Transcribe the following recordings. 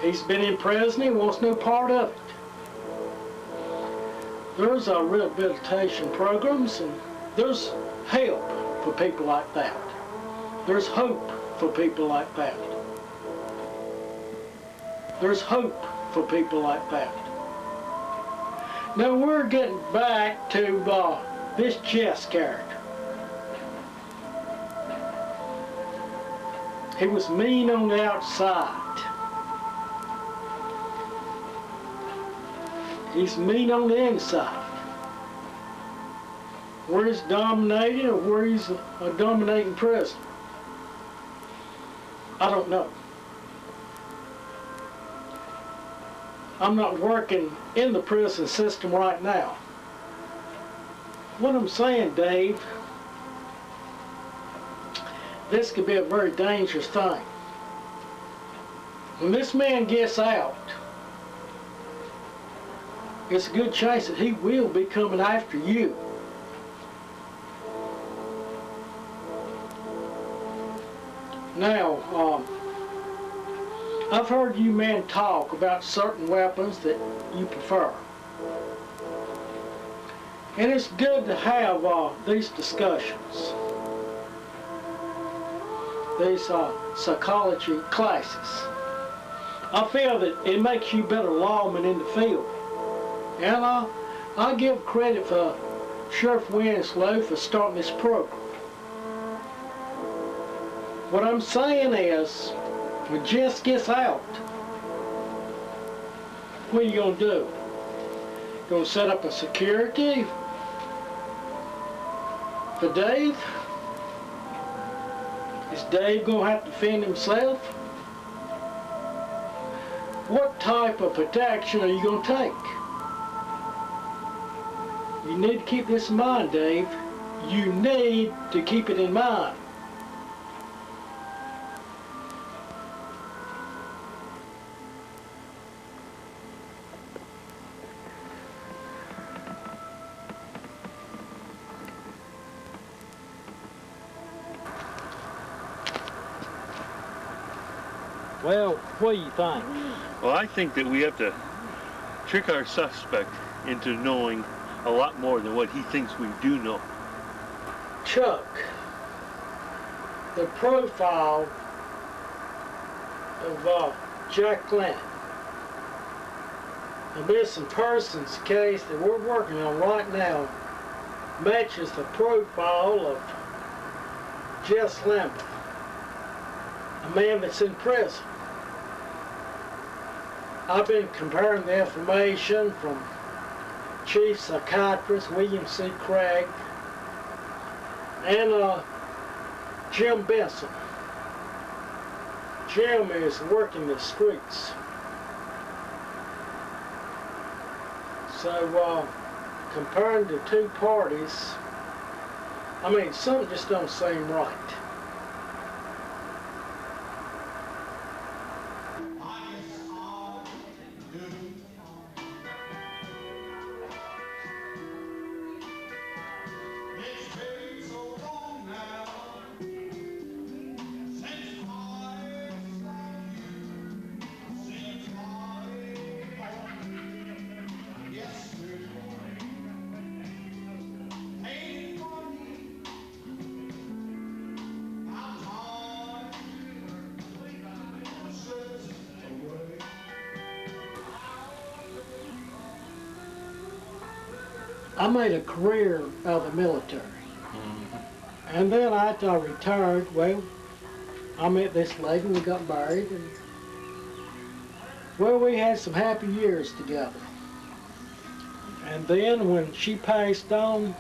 He's been in prison, he wants no part of it. There's rehabilitation programs, and there's help for people like that. There's hope for people like that. There's hope for people like that. Now we're getting back to this JESS character. He was mean on the outside. He's mean on the inside. Where he's dominating or where he's a dominating prisoner, I don't know. I'm not working in the prison system right now. What I'm saying, Dave, this could be a very dangerous thing. When this man gets out, it's a good chance that he will be coming after you. Now, I've heard you men talk about certain weapons that you prefer. And it's good to have these discussions, these psychology classes. I feel that it makes you better lawmen in the field. And I give credit for Sheriff Winslow for starting this program. What I'm saying is, when Jess gets out, what are you going to do? Going to set up a security for Dave? Is Dave going to have to defend himself? What type of protection are you going to take? You need to keep this in mind, Dave. You need to keep it in mind. Well, what do you think? Well, I think that we have to trick our suspect into knowing a lot more than what he thinks we do know. Chuck, the profile of Jack Lanning, the missing persons case that we're working on right now, matches the profile of JESS Lanning, a man that's in prison. I've been comparing the information from Chief Psychiatrist William C. Craig and Jim Benson. Jim is working the streets. So comparing the two parties, I mean, something just don't seem right. I made a career out of the military. And then after I retired, well, I met this lady and we got married. And, well, we had some happy years together. And then when she passed on,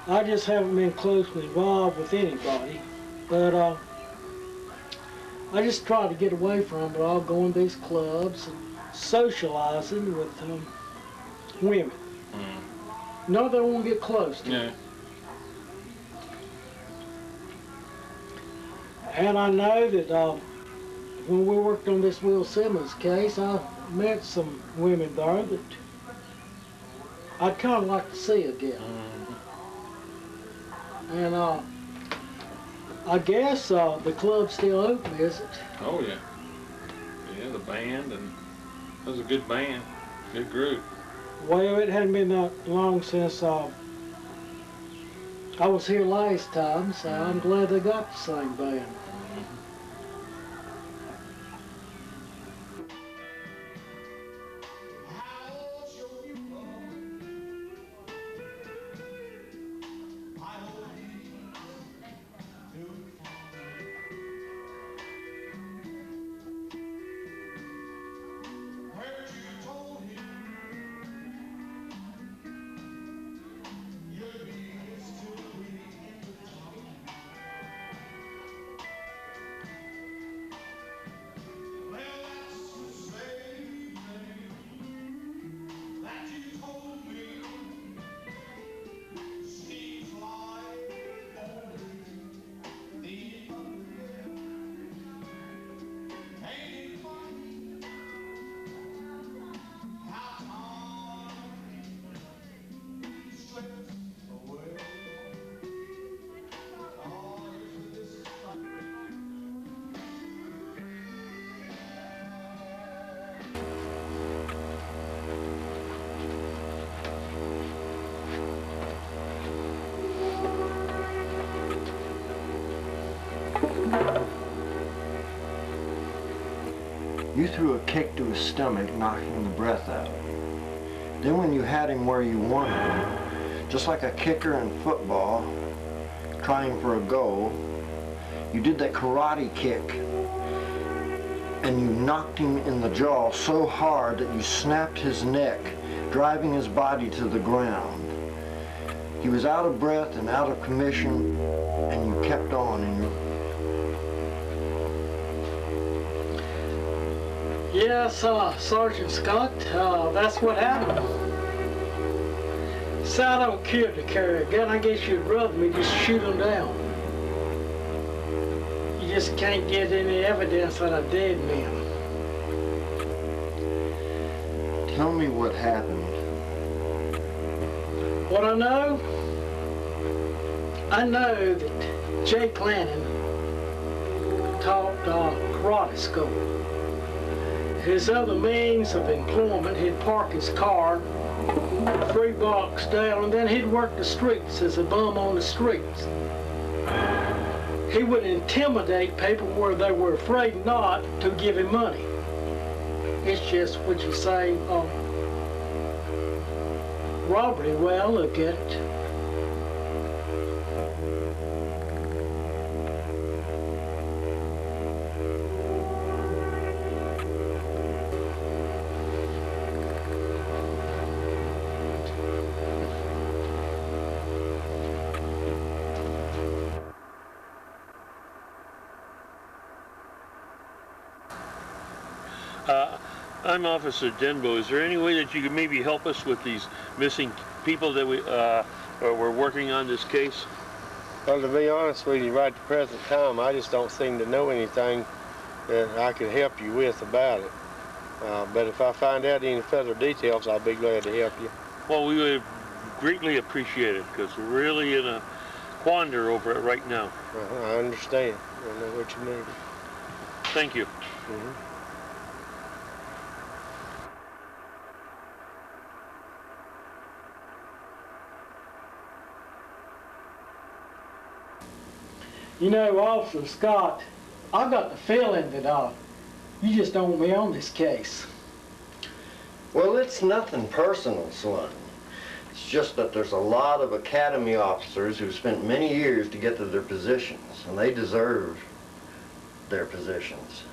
I just haven't been closely involved with anybody. But I just try to get away from it all, going to these clubs and socializing with women. No, they won't get close to me. And I know that when we worked on this Will Simmons case, I met some women there that I'd kind of like to see again. And I guess the club's still open, is it? Oh, yeah. Yeah, the band, and it was a good band, good group. Well, it hadn't been that long since I was here last time, so I'm glad they got the same band. You threw a kick to his stomach, knocking the breath out. Then when you had him where you wanted him, just like a kicker in football, trying for a goal, you did that karate kick, and you knocked him in the jaw so hard that you snapped his neck, driving his body to the ground. He was out of breath and out of commission, and you kept on in your... Yes, Sergeant Scott, that's what happened. So I don't care to carry a gun. I guess you'd rather me just shoot them down. You just can't get any evidence that I did, man. Tell me what happened. What I know that Jake Lanning taught karate school. His other means of employment, he'd park his car 3 blocks down, and then he'd work the streets as a bum on the streets. He would intimidate people where they were afraid not to give him money. It's just what you say, robbery. Well, look at it. I'm Officer Denbo. Is there any way that you could maybe help us with these missing people that we're working on this case? Well, to be honest with you, right at the present time, I just don't seem to know anything that I could help you with about it. But if I find out any further details, I'll be glad to help you. Well, we would greatly appreciate it, because we're really in a quandary over it right now. I understand. I know what you mean. Thank you. You know, Officer Scott, I got the feeling that you just don't want me on this case. Well, it's nothing personal, son. It's just that there's a lot of academy officers who've spent many years to get to their positions, and they deserve their positions.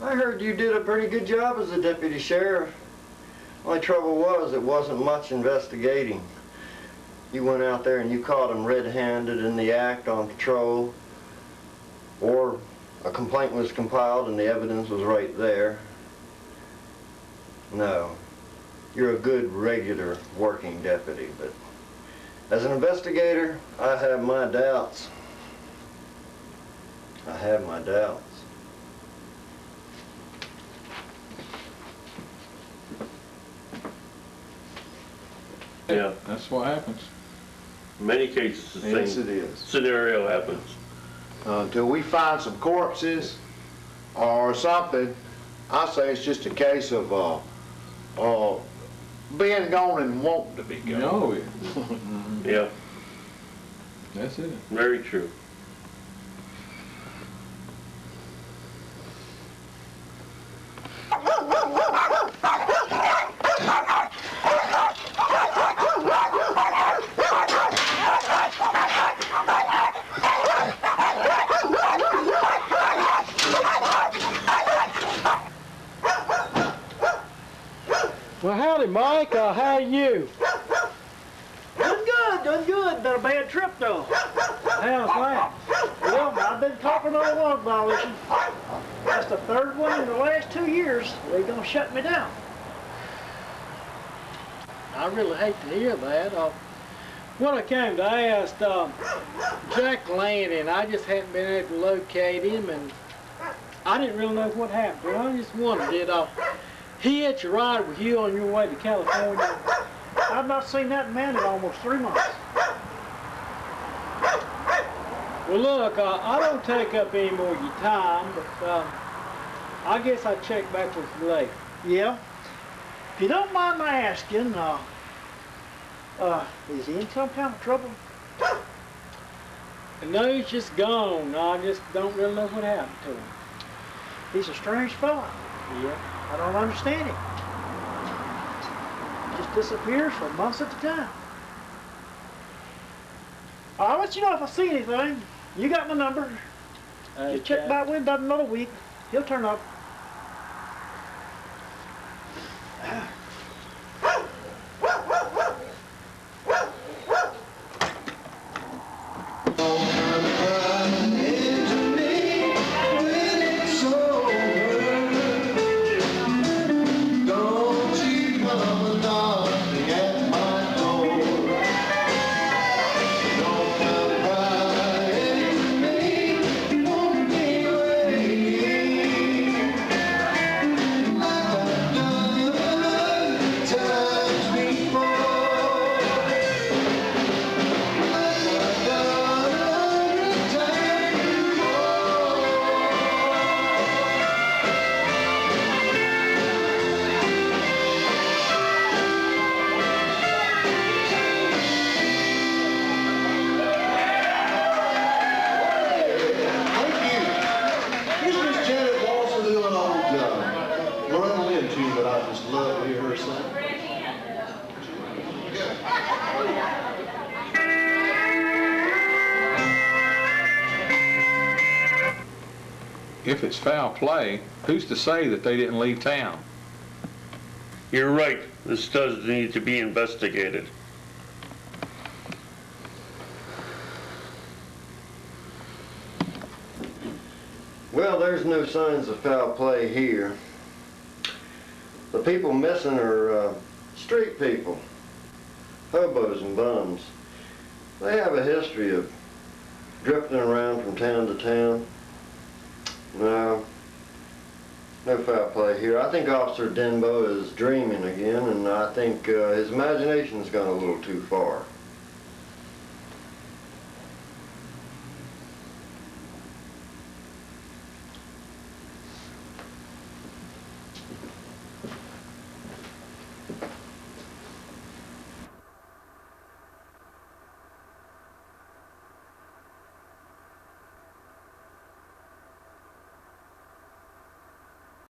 I heard you did a pretty good job as a deputy sheriff. Only trouble was, it wasn't much investigating. You went out there and you caught them red-handed in the act on patrol, or a complaint was compiled and the evidence was right there. No, you're a good, regular, working deputy, but as an investigator, I have my doubts. I have my doubts. Yeah, That's what happens. many cases the Yes, same it is. scenario happens. Until we find some corpses or something, I say it's just a case of being gone and wanting to be gone. No, Yeah, that's it. very true. Well, howdy, Mike. How are you? Doing good. Been a bad trip, though. How's that? Well, I've been talking on a log violation. That's the third one in the last 2 years. They're gonna shut me down. I really hate to hear that. When I came to ask Jack Lanning, I just hadn't been able to locate him, and I didn't really know what happened. Well, I just wondered, did he hitch a ride with you on your way to California? I've not seen that man in almost 3 months. Well, look, I don't take up any more of your time, but I guess I'll check back with you later. Yeah? If you don't mind my asking, is he in some kind of trouble? No, he's just gone. I just don't really know what happened to him. He's a strange fellow. Yeah. I don't understand him. Just disappears for months at a time. I'll let you know if I see anything. You got my number. Just check back with him about another week. He'll turn up. If it's foul play, who's to say that they didn't leave town? You're right. This does need to be investigated. Well, there's no signs of foul play here. The people missing are street people, hobos and bums. They have a history of drifting around from town to town. No foul play here. I think Officer Denbo is dreaming again, and I think his imagination's gone a little too far.